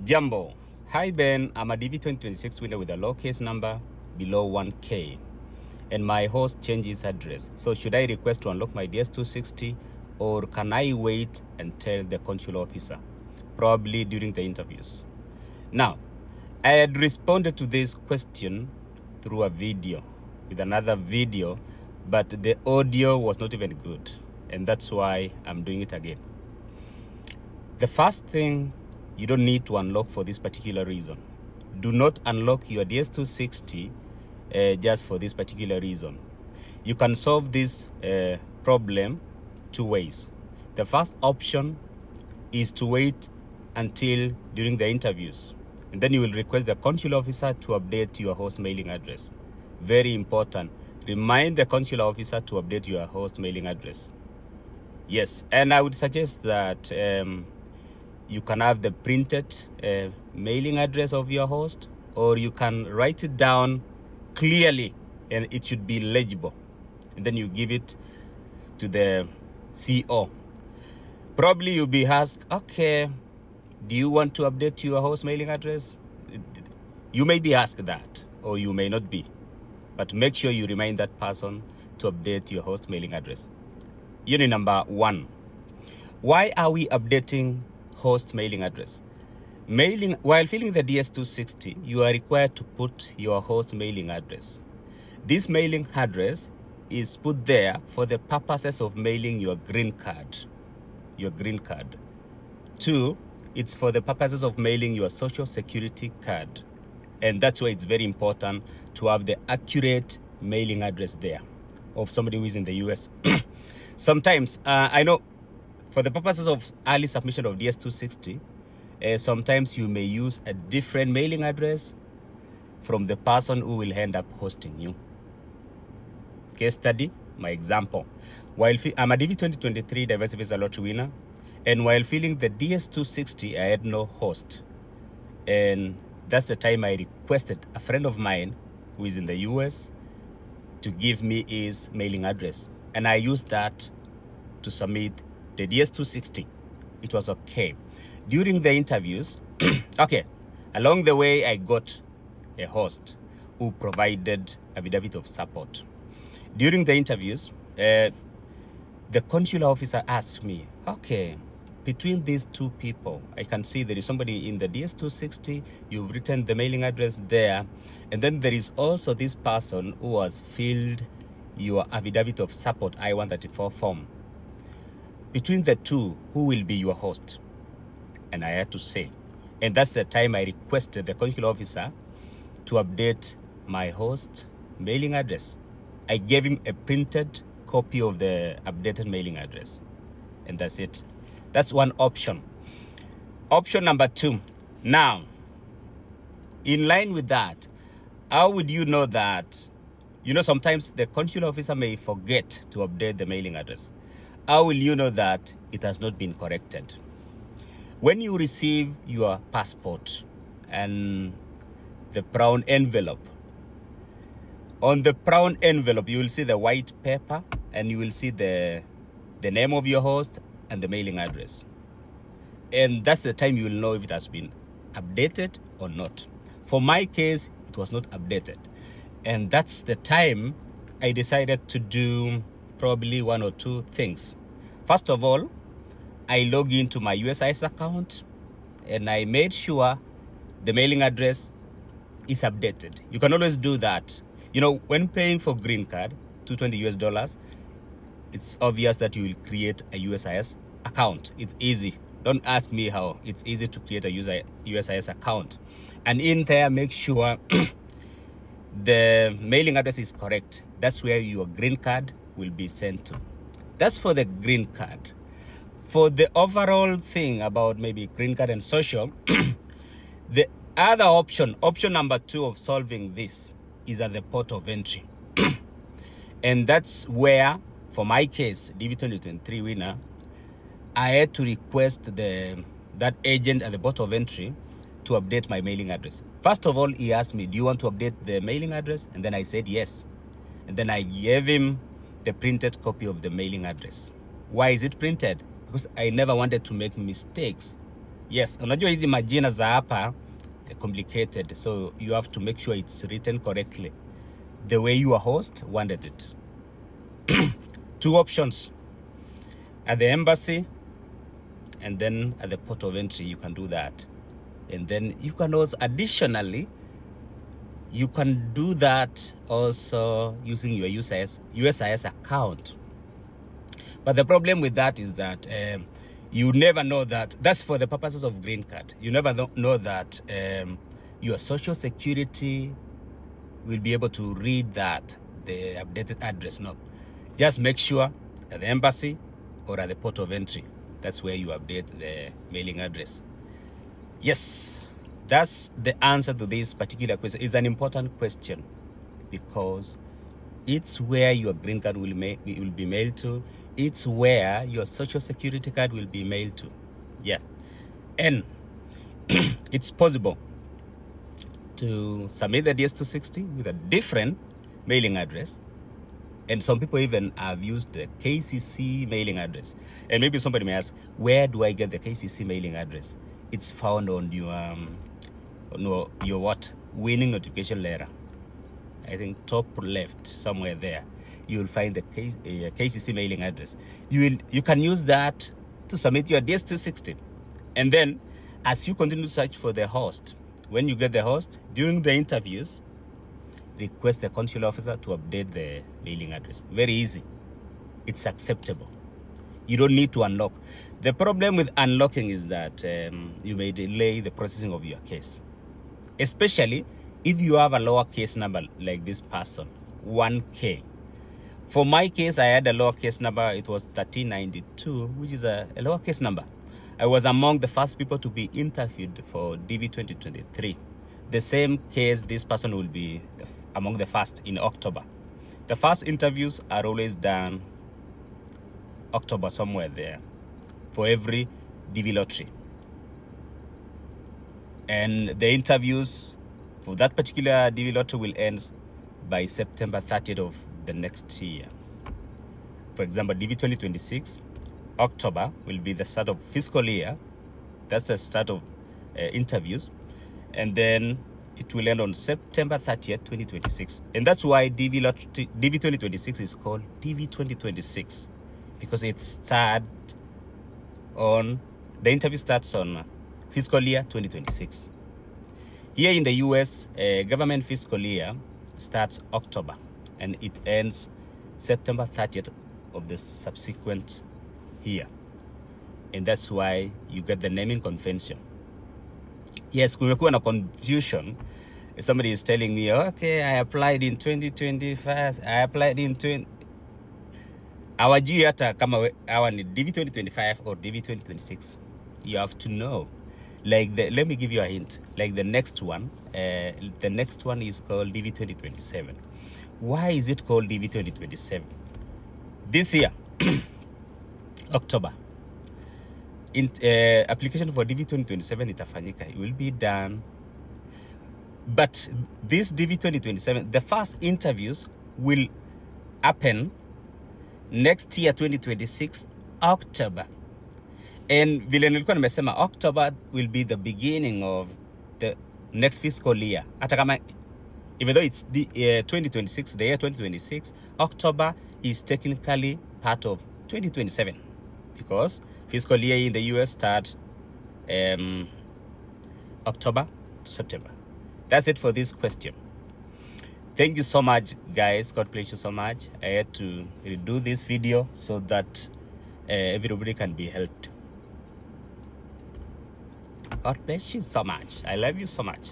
Jumbo. Hi Ben, I'm a DV 2026 winner with a low case number below 1K. And my host changed his address. So should I request to unlock my DS260 or can I wait and tell the consular officer? Probably during the interviews. Now, I had responded to this question through a video, with another video, but the audio was not even good. And that's why I'm doing it again. The first thing, you don't need to unlock for this particular reason. Do not unlock your DS260 just for this particular reason. You can solve this problem two ways. The first option is to wait until during the interviews, and then you will request the consular officer to update your host mailing address. Very important. Remind the consular officer to update your host mailing address. Yes, and I would suggest that you can have the printed mailing address of your host, or you can write it down clearly and it should be legible. And then you give it to the CO. Probably you'll be asked, okay, do you want to update your host mailing address? You may be asked that, or you may not be. But make sure you remind that person to update your host mailing address. Unit number 1. Why are we updating host mailing address? While filling the DS260, you are required to put your host mailing address. This mailing address is put there for the purposes of mailing your green card. Your green card. 2, it's for the purposes of mailing your social security card. And that's why it's very important to have the accurate mailing address there of somebody who is in the US. Sometimes, I know for the purposes of early submission of DS260, sometimes you may use a different mailing address from the person who will end up hosting you. Case study, my example. I'm a DV 2023 Diversity Visa Lottery winner, and while filling the DS260, I had no host. And that's the time I requested a friend of mine who is in the US to give me his mailing address. And I used that to submit the DS260. It was okay. During the interviews, okay, along the way, I got a host who provided affidavit of support. During the interviews, the consular officer asked me, okay, between these two people, I can see there is somebody in the DS260, you've written the mailing address there, and then there is also this person who has filled your affidavit of support I-134 form. Between the two, who will be your host? And I had to say, and that's the time I requested the consular officer to update my host mailing address. I gave him a printed copy of the updated mailing address, and that's it. That's one option. Option number 2. Now, in line with that, how would you know that? You know, sometimes the consular officer may forget to update the mailing address. How will you know that it has not been corrected? When you receive your passport and the brown envelope, on the brown envelope, you will see the white paper and you will see the name of your host and the mailing address. And that's the time you will know if it has been updated or not. For my case, it was not updated. And that's the time I decided to do probably 1 or 2 things. First of all, I log into my USIS account and I made sure the mailing address is updated. You can always do that. You know, when paying for green card, $220 US, it's obvious that you will create a USIS account. It's easy. Don't ask me how. It's easy to create a USIS account. And in there, make sure the mailing address is correct. That's where your green card will be sent to. That's for the green card. For the overall thing about maybe green card and social, the other option number 2 of solving this is at the port of entry. And that's where, for my case, DV 2023 winner, I had to request that agent at the port of entry to update my mailing address. First of all, he asked me, do you want to update the mailing address? And then I said yes. And then I gave him the printed copy of the mailing address. Why is it printed? Because I never wanted to make mistakes Yes, unajua hizi majina za hapa complicated, so you have to make sure it's written correctly the way your host wanted it. Two options: at the embassy and then at the port of entry. You can do that, and then you can also additionally you can do that also using your USIS account. But the problem with that is that you never know that. That's for the purposes of green card. You never know that your social security will be able to read that, the updated address. No, just make sure at the embassy or at the port of entry, that's where you update the mailing address. Yes, that's the answer to this particular question. It's an important question because it's where your green card will be mailed to. It's where your social security card will be mailed to. Yeah. And it's possible to submit the DS-260 with a different mailing address. And some people even have used the KCC mailing address. And maybe somebody may ask, where do I get the KCC mailing address? It's found on your winning notification letter. I think top left somewhere there, you will find the KCC mailing address. You can use that to submit your DS-260. And then as you continue to search for the host, when you get the host, during the interviews, request the consular officer to update the mailing address. Very easy. It's acceptable. You don't need to unlock. The problem with unlocking is that you may delay the processing of your case, especially if you have a lower case number like this person, 1K. For my case, I had a lower case number. It was 1392, which is a lower case number. I was among the first people to be interviewed for DV 2023. The same case, this person will be among the first in October. The first interviews are always done October somewhere there for every DV lottery. And the interviews for that particular DV lottery will end by September 30th of the next year. For example, DV 2026, October will be the start of fiscal year. That's the start of interviews. And then it will end on September 30th, 2026. And that's why DV 2026 is called DV 2026, because it starts on, the interview starts on fiscal year 2026. Here in the US, government fiscal year starts October and it ends September 30th of the subsequent year. And that's why you get the naming convention. Yes, kumekuwa na confusion. Somebody is telling me, okay, I applied in 2025, I applied in 20... Hawajui hata kama hawa ni DV 2025 or DV 2026. You have to know. Like let me give you a hint. Like the next one is called DV 2027. Why is it called DV 2027? This year, October, application for DV 2027 itafanyika. It will be done. But this DV 2027, the first interviews will happen next year, 2026, October. And vile nilikuwa nimesema, October will be the beginning of the next fiscal year. Hata kama, even though it's 2026, the year 2026, October is technically part of 2027 because fiscal year in the US start October to September. That's it for this question. Thank you so much, guys. God bless you so much. I had to redo this video so that everybody can be helped. God bless you so much. I love you so much.